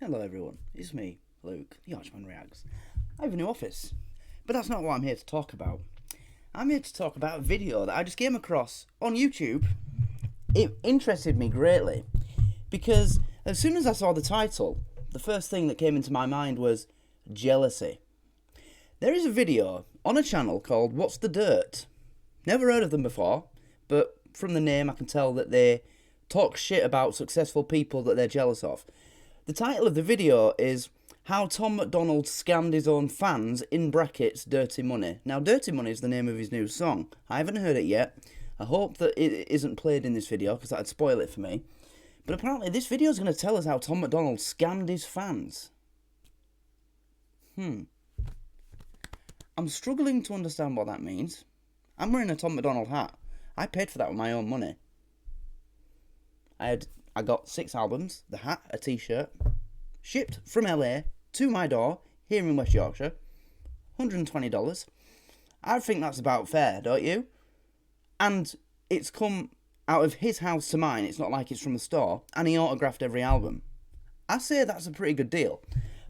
Hello everyone, it's me, Luke, the Archman Reacts. I have a new office, but that's not what I'm here to talk about. I'm here to talk about a video that I just came across on YouTube. It interested me greatly, because as soon as I saw the title, the first thing that came into my mind was jealousy. There is a video on a channel called What's the Dirt? Never heard of them before, but from the name I can tell that they talk shit about successful people that they're jealous of. The title of the video is How Tom MacDonald Scammed His Own Fans, in brackets, Dirty Money. Now, Dirty Money is the name of his new song. I haven't heard it yet. I hope that it isn't played in this video, because that'd spoil it for me. But apparently this video is going to tell us how Tom MacDonald scammed his fans. I'm struggling to understand what that means. I'm wearing a Tom MacDonald hat. I paid for that with my own money. I got 6 albums, the hat, a t-shirt, shipped from LA to my door, here in West Yorkshire, $120. I think that's about fair, don't you? And it's come out of his house to mine, it's not like it's from the store, and he autographed every album. I say that's a pretty good deal.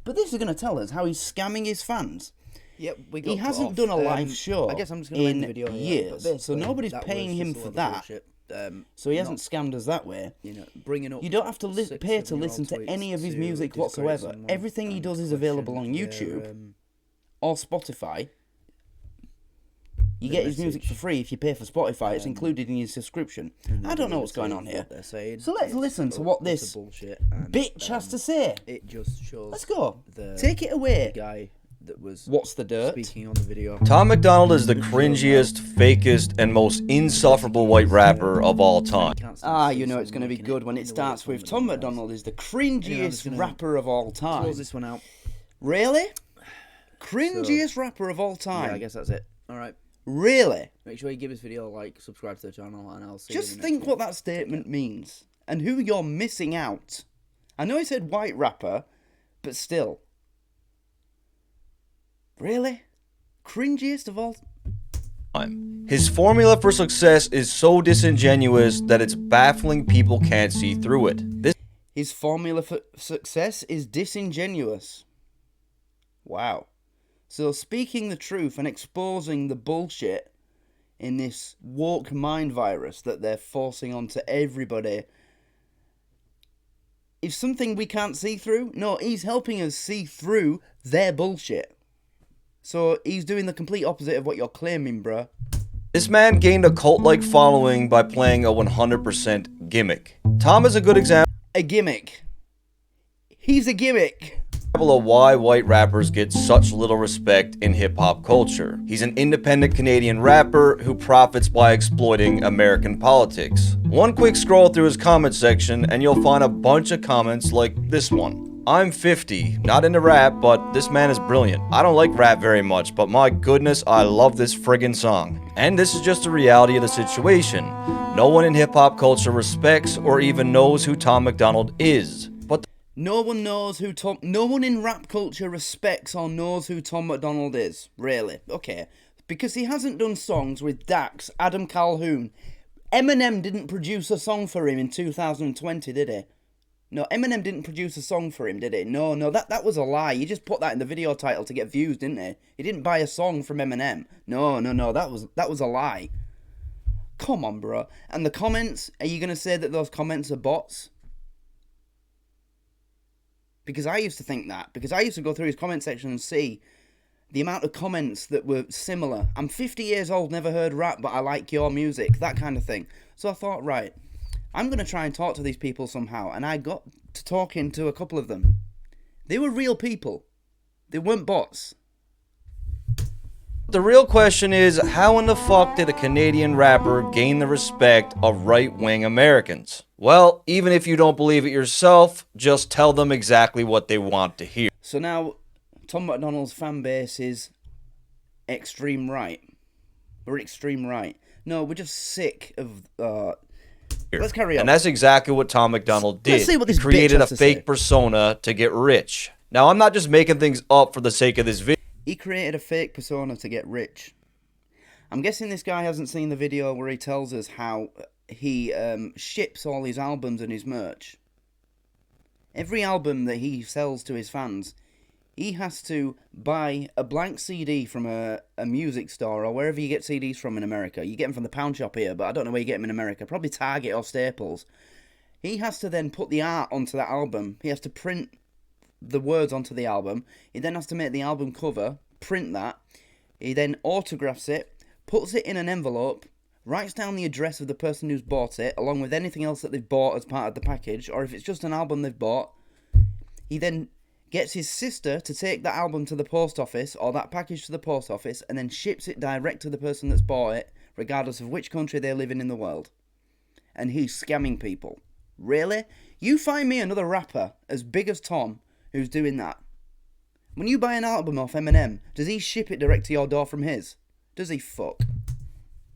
But this is going to tell us how he's scamming his fans. Yep, He hasn't done a live show I guess I'm just gonna end the video here, years, so nobody's paying him for that. So he hasn't scammed us that way. Bringing up. You don't have to pay to listen to any of his music whatsoever. Everything he does is available on YouTube or Spotify. You get his music for free if you pay for Spotify. It's included in your subscription. I don't know what's going on here. So let's listen to what this bitch has to say. It just shows. Let's go. Take it away. Guy that was What's the Dirt? speaking on the video. Tom MacDonald is the cringiest, fakest, and most insufferable white rapper of all time. You know it's going to be good when it starts with Tom MacDonald is the cringiest rapper of all time. Close this one out. Really? Cringiest rapper of all time? Yeah, I guess that's it. Alright. Really? Make sure you give this video a like, subscribe to the channel, and I'll see Just you in the next think one. what that statement means and who you're missing out. I know he said white rapper, but still. Really? Cringiest of all time. His formula for success is so disingenuous that it's baffling people can't see through it. His formula for success is disingenuous. Wow. So speaking the truth and exposing the bullshit in this woke mind virus that they're forcing onto everybody is something we can't see through? No, he's helping us see through their bullshit. So he's doing the complete opposite of what you're claiming, bruh. This man gained a cult-like following by playing a 100% gimmick. Tom is a good example A gimmick. He's a gimmick. of why white rappers get such little respect in hip-hop culture. He's an independent Canadian rapper who profits by exploiting American politics. One quick scroll through his comment section and you'll find a bunch of comments like this one. I'm 50, not into rap, but this man is brilliant. I don't like rap very much, but my goodness, I love this friggin' song. And this is just a reality of the situation. No one in hip-hop culture respects or even knows who Tom MacDonald is. But No one in rap culture respects or knows who Tom MacDonald is. Really? Okay. Because he hasn't done songs with Dax, Adam Calhoun. Eminem didn't produce a song for him in 2020, did he? No, Eminem didn't produce a song for him, did he? No, that was a lie. You just put that in the video title to get views, didn't he? He didn't buy a song from Eminem. No, that was a lie. Come on, bro. And the comments, are you going to say that those comments are bots? Because I used to think that. Because I used to go through his comment section and see the amount of comments that were similar. I'm 50 years old, never heard rap, but I like your music. That kind of thing. So I thought, right, I'm going to try and talk to these people somehow. And I got to talking to a couple of them. They were real people. They weren't bots. the real question is, how in the fuck did a Canadian rapper gain the respect of right-wing Americans? Well, even if you don't believe it yourself, just tell them exactly what they want to hear. So now, Tom MacDonald's fan base is extreme right. We're extreme right. No, we're just sick of... Let's carry on. And that's exactly what Tom MacDonald did. Let's see what this He created bitch a has to fake say. persona to get rich. Now, I'm not just making things up for the sake of this video. He created a fake persona to get rich. I'm guessing this guy hasn't seen the video where he tells us how he ships all his albums and his merch. Every album that he sells to his fans, he has to buy a blank CD from a music store or wherever you get CDs from in America. You get them from the pound shop here, but I don't know where you get them in America. Probably Target or Staples. He has to then put the art onto that album. He has to print the words onto the album. He then has to make the album cover, print that. He then autographs it, puts it in an envelope, writes down the address of the person who's bought it, along with anything else that they've bought as part of the package, or if it's just an album they've bought. He then gets his sister to take that album to the post office, or that package to the post office, and then ships it direct to the person that's bought it, regardless of which country they're living in the world. And he's scamming people. Really? You find me another rapper as big as Tom who's doing that. When you buy an album off Eminem, does he ship it direct to your door from his? Does he fuck?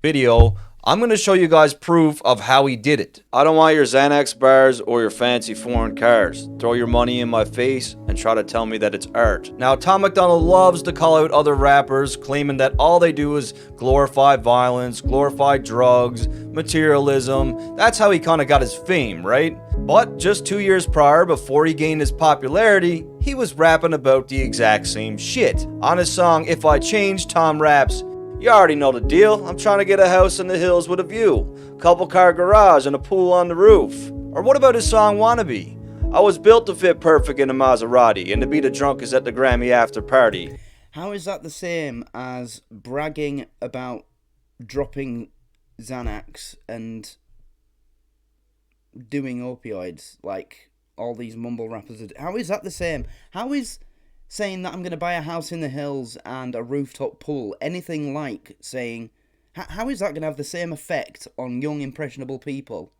Video, I'm going to show you guys proof of how he did it. I don't want your Xanax bars or your fancy foreign cars. Throw your money in my face and try to tell me that it's art. Now, Tom MacDonald loves to call out other rappers, claiming that all they do is glorify violence, glorify drugs, materialism. That's how he kind of got his fame, right? But just 2 years prior, before he gained his popularity, he was rapping about the exact same shit. On his song, If I Change, Tom raps, "You already know the deal. I'm trying to get a house in the hills with a view. Couple car garage and a pool on the roof." Or what about his song Wannabe? "I was built to fit perfect in a Maserati and to be the drunkest at the Grammy after party." How is that the same as bragging about dropping Xanax and doing opioids like all these mumble rappers are? How is that the same? How is saying that I'm going to buy a house in the hills and a rooftop pool anything like saying... How is that going to have the same effect on young, impressionable people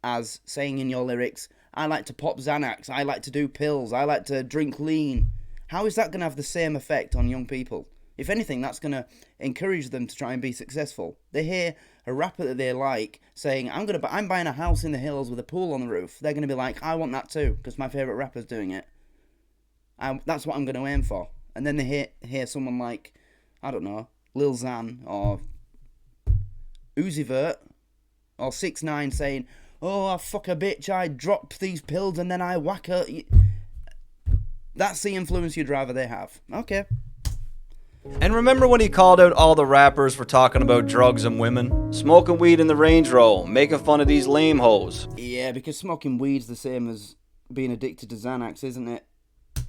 as saying in your lyrics, "I like to pop Xanax, I like to do pills, I like to drink lean"? How is that going to have the same effect on young people? If anything, that's going to encourage them to try and be successful. They hear a rapper that they like saying, I'm buying a house in the hills with a pool on the roof. They're going to be like, I want that too, because my favourite rapper's doing it. That's what I'm going to aim for. And then they hear someone like, I don't know, Lil Xan or Uzi Vert or 6ix9ine saying, "Oh, I fuck a bitch, I drop these pills and then I whack her." That's the influence you'd rather they have. Okay. And remember when he called out all the rappers for talking about drugs and women? Smoking weed in the Range Rover, making fun of these lame hoes. Yeah, because smoking weed's the same as being addicted to Xanax, isn't it?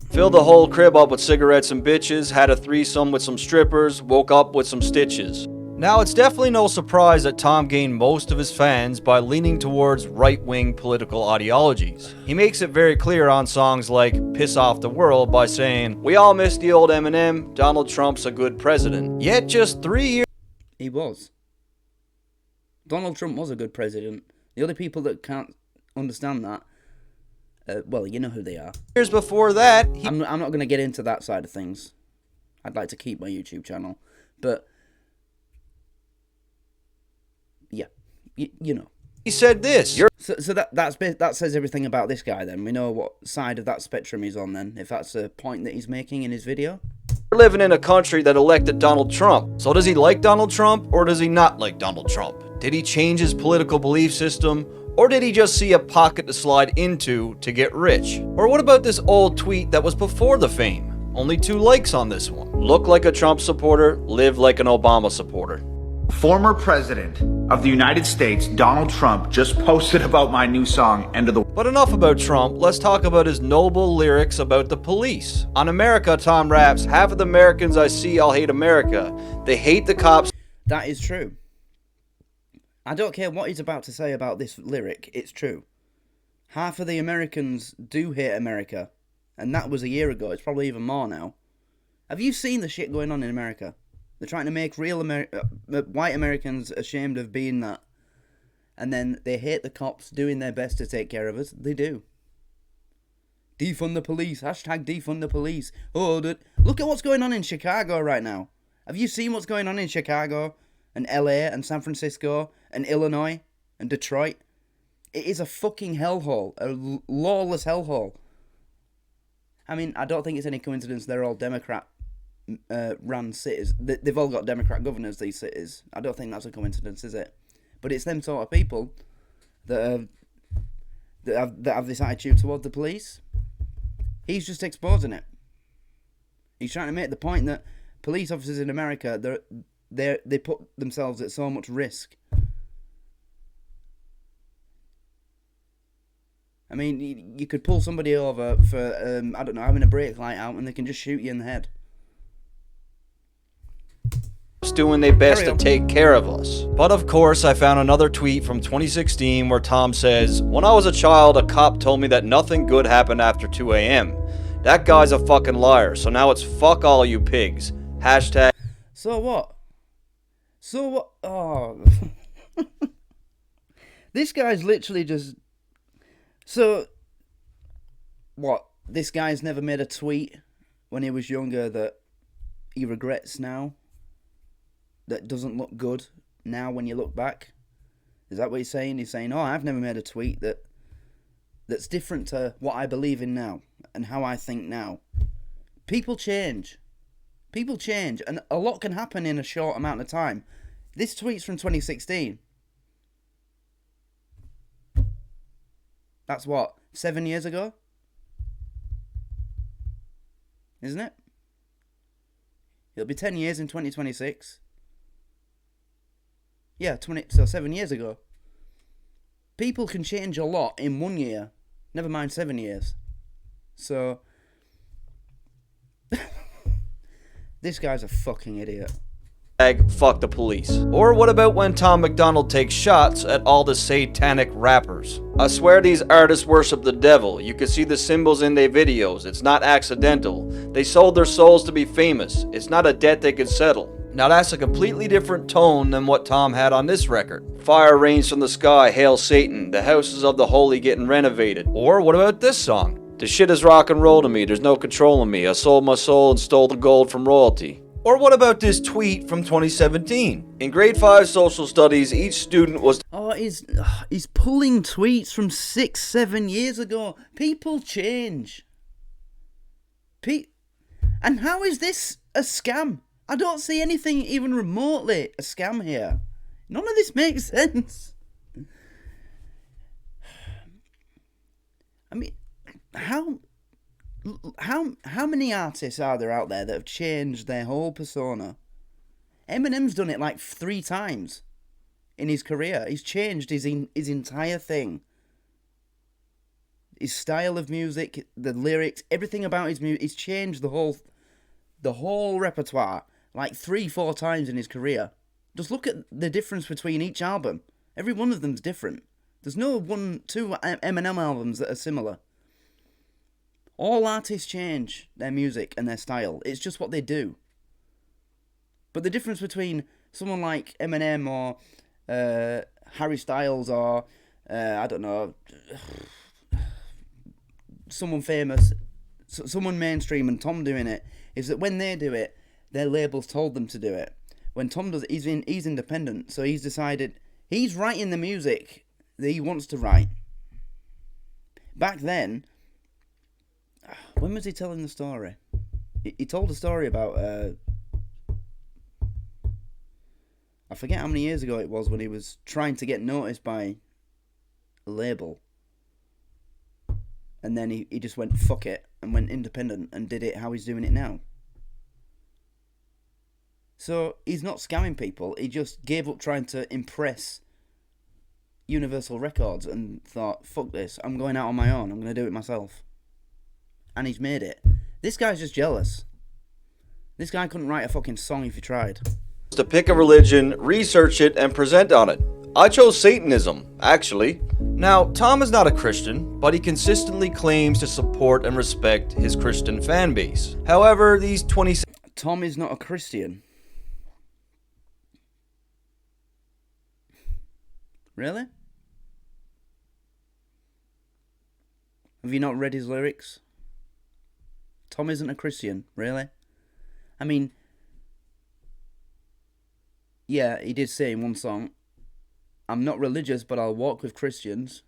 Filled the whole crib up with cigarettes and bitches, had a threesome with some strippers, woke up with some stitches. Now, it's definitely no surprise that Tom gained most of his fans by leaning towards right-wing political ideologies. He makes it very clear on songs like Piss Off the World by saying, "We all miss the old Eminem, Donald Trump's a good president." Yet just 3 years... He was. Donald Trump was a good president. The other people that can't understand that, well, you know who they are. Years before that, I'm not going to get into that side of things. I'd like to keep my YouTube channel. But, yeah, you know. He said this. So that says everything about this guy then. We know what side of that spectrum he's on then, if that's a point that he's making in his video. We're living in a country that elected Donald Trump. So does he like Donald Trump or does he not like Donald Trump? Did he change his political belief system? Or did he just see a pocket to slide into to get rich? Or what about this old tweet that was before the fame? Only 2 likes on this one. Look like a Trump supporter, live like an Obama supporter. Former President of the United States, Donald Trump, just posted about my new song, End of the... But enough about Trump, let's talk about his noble lyrics about the police. On America, Tom raps, "Half of the Americans I see all hate America. They hate the cops." That is true. I don't care what he's about to say about this lyric, it's true. Half of the Americans do hate America. And that was a year ago, it's probably even more now. Have you seen the shit going on in America? They're trying to make real white Americans ashamed of being that. And then they hate the cops doing their best to take care of us. They do. Defund the police. Hashtag defund the police. Oh, look at what's going on in Chicago right now. Have you seen what's going on in Chicago and LA and San Francisco and Illinois and Detroit? It is a fucking hellhole. A lawless hellhole. I mean, I don't think it's any coincidence they're all Democrat ran cities. They've all got Democrat governors, these cities. I don't think that's a coincidence, is it? But it's them sort of people that have this attitude toward the police. He's just exposing it. He's trying to make the point that police officers in America, they put themselves at so much risk. I mean, you could pull somebody over for, I don't know, having a brake light out, and they can just shoot you in the head. Doing their best to take care of us. But of course, I found another tweet from 2016 where Tom says, "When I was a child, a cop told me that nothing good happened after 2 a.m. That guy's a fucking liar, so now it's fuck all you pigs. Hashtag." So what? Oh. This guy's literally just... So, what? This guy's never made a tweet when he was younger that he regrets now? That doesn't look good now when you look back? Is that what he's saying? He's saying, oh, I've never made a tweet that's different to what I believe in now and how I think now. People change. People change, and a lot can happen in a short amount of time. This tweet's from 2016. That's what, 7 years ago? Isn't it? It'll be 10 years in 2026. Yeah, so 7 years ago. People can change a lot in 1 year. Never mind 7 years. So... this guy's a fucking idiot. Fuck the police. Or what about when Tom MacDonald takes shots at all the satanic rappers? I swear these artists worship the devil. You can see the symbols in their videos. It's not accidental. They sold their souls to be famous. It's not a debt they could settle. Now that's a completely different tone than what Tom had on this record. Fire rains from the sky, hail Satan. The houses of the holy getting renovated. Or what about this song? The shit is rock and roll to me. There's no controlling me. I sold my soul and stole the gold from royalty. Or what about this tweet from 2017? In grade 5 social studies, each student was... Oh, he's pulling tweets from 6-7 years ago. People change. And how is this a scam? I don't see anything even remotely a scam here. None of this makes sense. I mean, how many artists are there out there that have changed their whole persona? Eminem's done it like 3 times in his career. He's changed his entire thing. His style of music, the lyrics, everything about his music. He's changed the whole repertoire like 3-4 times in his career. Just look at the difference between each album. Every one of them's different. There's no 1-2 Eminem albums that are similar. All artists change their music and their style. It's just what they do. But the difference between someone like Eminem or Harry Styles or, I don't know, someone famous, someone mainstream and Tom doing it, is that when they do it, their labels told them to do it. When Tom does it, he's independent, so he's decided he's writing the music that he wants to write. Back then, when was he telling the story? He told a story about, I forget how many years ago it was when he was trying to get noticed by a label. And then he just went, fuck it, and went independent and did it how he's doing it now. So he's not scamming people, he just gave up trying to impress Universal Records and thought, fuck this, I'm going out on my own, I'm going to do it myself. And he's made it. This guy's just jealous. This guy couldn't write a fucking song if he tried. To pick a religion, research it, and present on it. I chose Satanism, actually. Now, Tom is not a Christian, but he consistently claims to support and respect his Christian fan base. However, these 20... Tom is not a Christian. Really? Have you not read his lyrics? Tom isn't a Christian, really? I mean, yeah, he did say in one song, I'm not religious, but I'll walk with Christians.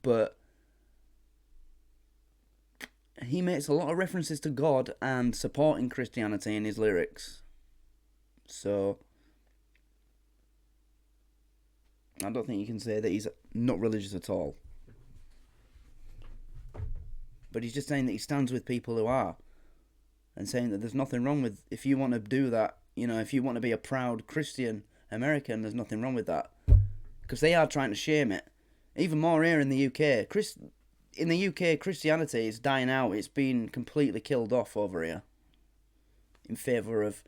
But he makes a lot of references to God and supporting Christianity in his lyrics. So I don't think you can say that he's not religious at all. but he's just saying that he stands with people who are, and saying that there's nothing wrong with, if you want to do that, you know, if you want to be a proud Christian American, there's nothing wrong with that. Because they are trying to shame it. Even more here in the UK. In the UK, Christianity is dying out. It's been completely killed off over here. In favour of,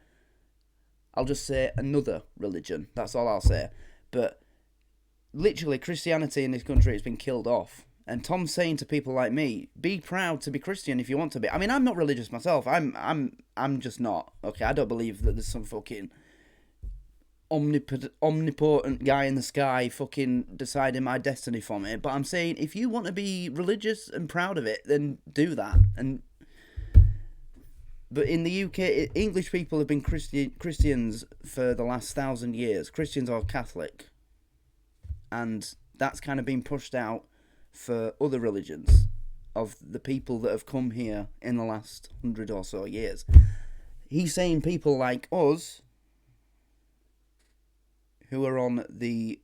I'll just say, another religion. That's all I'll say. But literally, Christianity in this country has been killed off. And Tom's saying to people like me, be proud to be Christian if you want to be. I mean, I'm not religious myself. I'm just not. Okay, I don't believe that there's some fucking omnipotent guy in the sky fucking deciding my destiny for me. But I'm saying, if you want to be religious and proud of it, then do that. But in the UK, English people have been Christians for the last 1,000 years. Christians or Catholic. And that's kind of been pushed out for other religions of the people that have come here in the last 100 or so years. He's saying people like us, who are on the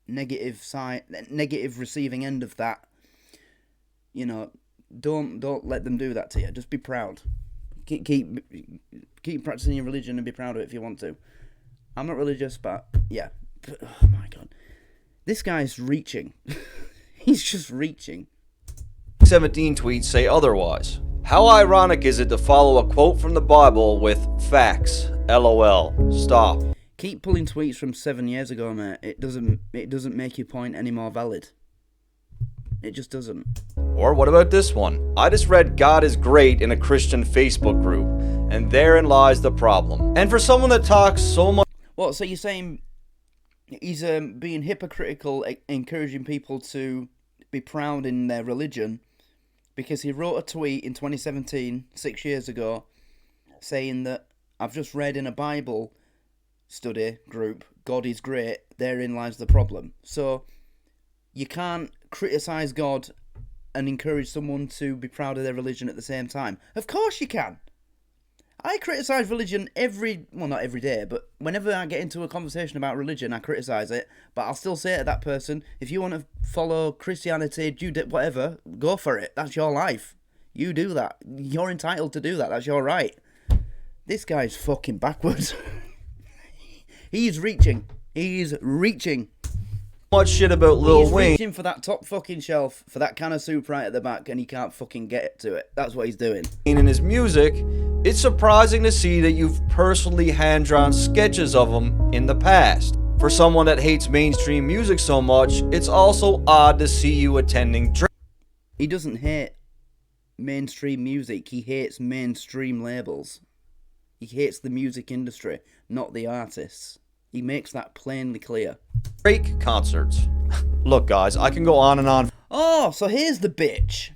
negative side, negative receiving end of that, you know, don't let them do that to you. Just be proud. Keep practicing your religion and be proud of it if you want to. I'm not religious, but yeah. Oh my God, this guy's reaching. He's just reaching. 17 tweets say otherwise. How ironic is it to follow a quote from the Bible with facts? LOL. Stop. Keep pulling tweets from 7 years ago, mate. It doesn't make your point any more valid. It just doesn't. Or what about this one? I just read God is great in a Christian Facebook group, and therein lies the problem. And for someone that talks so much... What, so you're saying he's being hypocritical, encouraging people to be proud in their religion, because he wrote a tweet in 2017, 6 years ago, saying that I've just read in a Bible study group, God is great, therein lies the problem. So you can't criticise God and encourage someone to be proud of their religion at the same time. Of course you can. I criticise religion not every day, but whenever I get into a conversation about religion, I criticise it, but I'll still say to that person, if you want to follow Christianity, whatever, go for it. That's your life. You do that. You're entitled to do that. That's your right. This guy's fucking backwards. He's reaching. Much shit about Lil Wayne. He's reaching for that top fucking shelf, for that can of soup right at the back, and he can't fucking get to it. That's what he's doing. In his music, it's surprising to see that you've personally hand-drawn sketches of him in the past. For someone that hates mainstream music so much, it's also odd to see you attending He doesn't hate mainstream music, he hates mainstream labels. He hates the music industry, not the artists. He makes that plainly clear. Drake concerts. Look, guys, I can go on and on. Oh, so here's the bitch.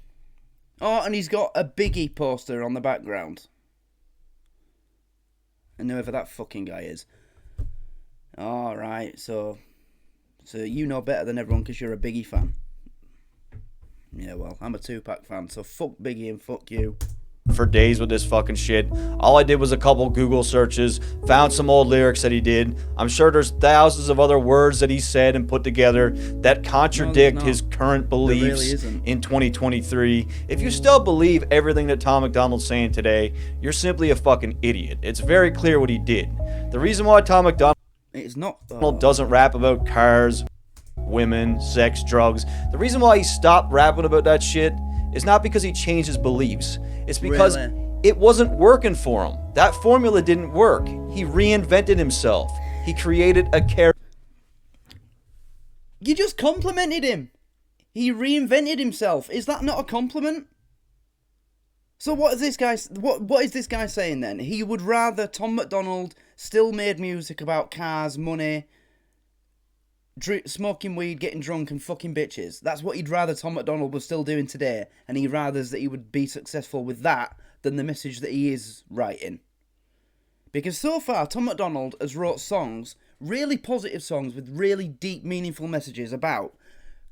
Oh, and he's got a Biggie poster on the background. And whoever that fucking guy is. Alright, so you know better than everyone because you're a Biggie fan. Yeah, well, I'm a Tupac fan, so fuck Biggie and fuck you. For days with this fucking shit. All I did was a couple Google searches, found some old lyrics that he did. I'm sure there's thousands of other words that he said and put together that contradict his current beliefs in 2023. If you still believe everything that Tom MacDonald's saying today, you're simply a fucking idiot. It's very clear what he did. The reason why Tom MacDonald doesn't rap about cars, women, sex, drugs, the reason why he stopped rapping about that shit is not because he changed his beliefs. It's because it wasn't working for him. That formula didn't work. He reinvented himself. He created a character. You just complimented him. He reinvented himself. Is that not a compliment? So what is this guy? What is this guy saying then? He would rather Tom MacDonald still made music about cars, money, smoking weed, getting drunk, and fucking bitches. That's what he'd rather Tom MacDonald was still doing today, and he rathers that he would be successful with that than the message that he is writing. Because so far, Tom MacDonald has wrote songs, really positive songs with really deep, meaningful messages about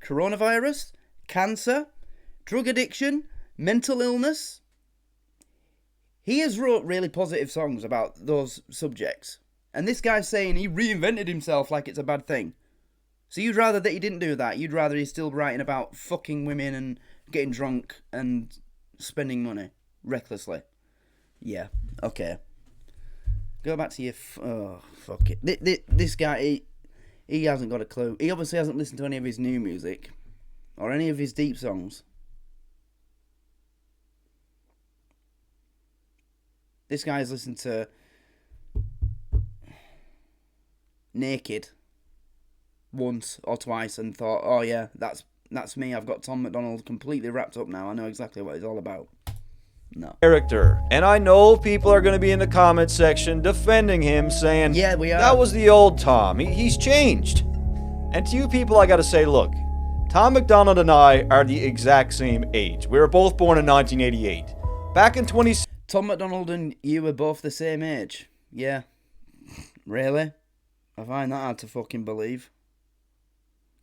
coronavirus, cancer, drug addiction, mental illness. He has wrote really positive songs about those subjects. And this guy's saying he reinvented himself like it's a bad thing. So you'd rather that he didn't do that? You'd rather he's still writing about fucking women and getting drunk and spending money recklessly. Yeah, okay. Go back to your... oh, fuck it. This guy, he hasn't got a clue. He obviously hasn't listened to any of his new music. Or any of his deep songs. This guy's listened to... Naked. Once or twice and thought, oh yeah, that's me. I've got Tom MacDonald completely wrapped up now. I know exactly what he's all about. No. Character. And I know people are going to be in the comment section defending him, saying, Yeah, we are. That was the old Tom. He's changed. And to you people, I got to say, look, Tom MacDonald and I are the exact same age. We were both born in 1988. Back in 20... Tom MacDonald and you were both the same age. Yeah. Really? I find that hard to fucking believe.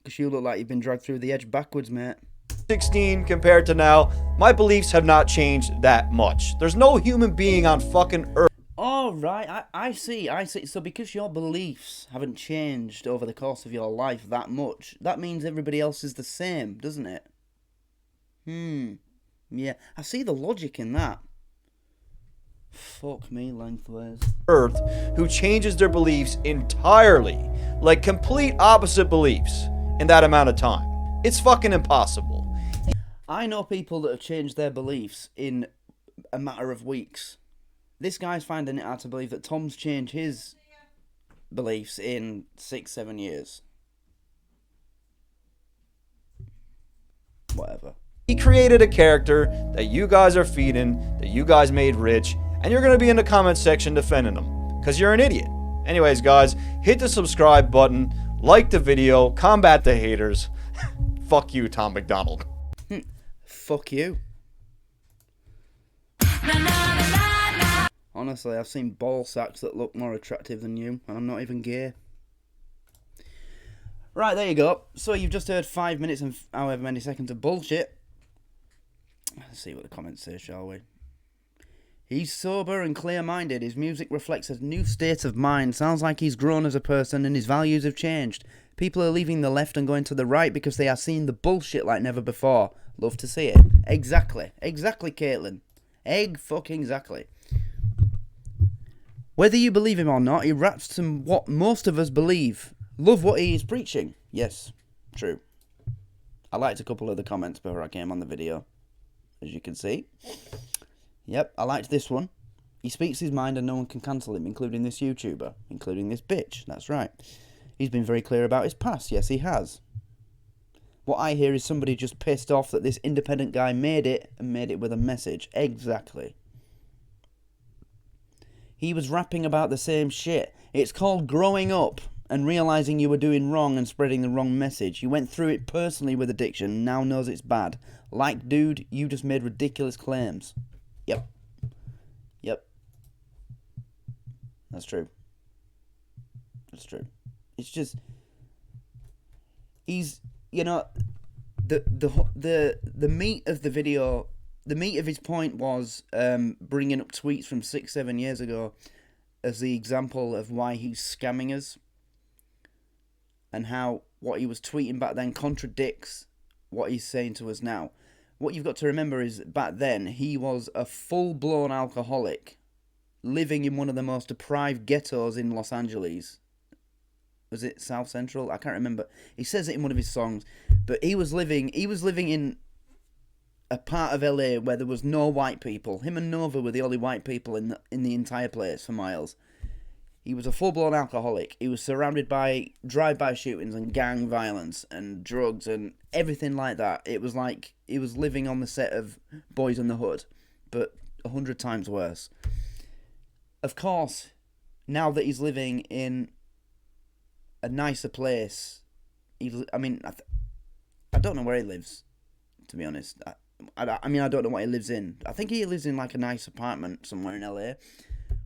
Because you look like you've been dragged through the edge backwards, mate. 16 compared to now, my beliefs have not changed that much. There's no human being on fucking earth. Oh, right. I see. So because your beliefs haven't changed over the course of your life that much, that means everybody else is the same, doesn't it? Yeah. I see the logic in that. Fuck me lengthways. Earth who changes their beliefs entirely, like complete opposite beliefs, in that amount of time. It's fucking impossible. I know people that have changed their beliefs in a matter of weeks. This guy's finding it hard to believe that Tom's changed his beliefs in 6-7 years. Whatever. He created a character that you guys are feeding, that you guys made rich, and you're going to be in the comment section defending him, because you're an idiot. Anyways, guys, hit the subscribe button, like the video, combat the haters. Fuck you, Tom MacDonald. Fuck you. Honestly, I've seen ball sacks that look more attractive than you, and I'm not even gay. Right, there you go. So you've just heard 5 minutes and however many seconds of bullshit. Let's see what the comments say, shall we? He's sober and clear-minded. His music reflects a new state of mind. Sounds like he's grown as a person and his values have changed. People are leaving the left and going to the right because they are seeing the bullshit like never before. Love to see it. Exactly. Exactly, Caitlin. Exactly. Whether you believe him or not, he raps to what most of us believe. Love what he is preaching. Yes, true. I liked a couple of the comments before I came on the video, as you can see. Yep, I liked this one. He speaks his mind and no one can cancel him, including this YouTuber, including this bitch. That's right. He's been very clear about his past. Yes, he has. What I hear is somebody just pissed off that this independent guy made it, and made it with a message. Exactly. He was rapping about the same shit. It's called growing up and realising you were doing wrong and spreading the wrong message. You went through it personally with addiction and now knows it's bad. Like, dude, you just made ridiculous claims. Yep. That's true. It's just... He's... You know... The meat of the video... The meat of his point was bringing up tweets from 6-7 years ago as the example of why he's scamming us. And how what he was tweeting back then contradicts what he's saying to us now. What you've got to remember is back then he was a full-blown alcoholic living in one of the most deprived ghettos in Los Angeles. Was it South Central? I can't remember. He says it in one of his songs. But he was living in a part of LA where there was no white people. Him and Nova were the only white people in the entire place for miles. He was a full-blown alcoholic. He was surrounded by drive-by shootings and gang violence and drugs and everything like that. It was like he was living on the set of Boys in the Hood, but 100 times worse. Of course, now that he's living in a nicer place, I don't know where he lives, to be honest. I don't know what he lives in. I think he lives in like a nice apartment somewhere in LA.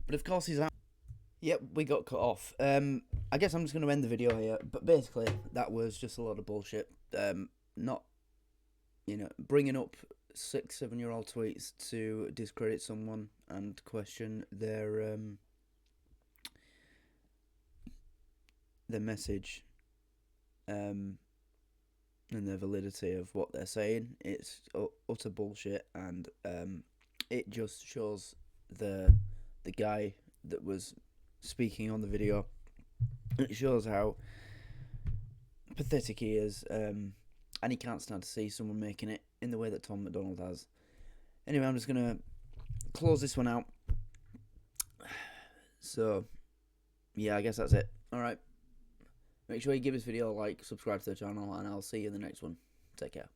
But of course he's out. Yep, we got cut off. I guess I'm just going to end the video here. But basically, that was just a lot of bullshit. Not, bringing up 6-7-year-old tweets to discredit someone and question their message. and the validity of what they're saying. It's utter bullshit, and it just shows the guy that was speaking on the video. It shows how pathetic he is, and he can't stand to see someone making it in the way that Tom MacDonald has. Anyway, I'm just gonna close this one out. So, yeah, I guess that's it. Alright. Make sure you give this video a like, subscribe to the channel, and I'll see you in the next one. Take care.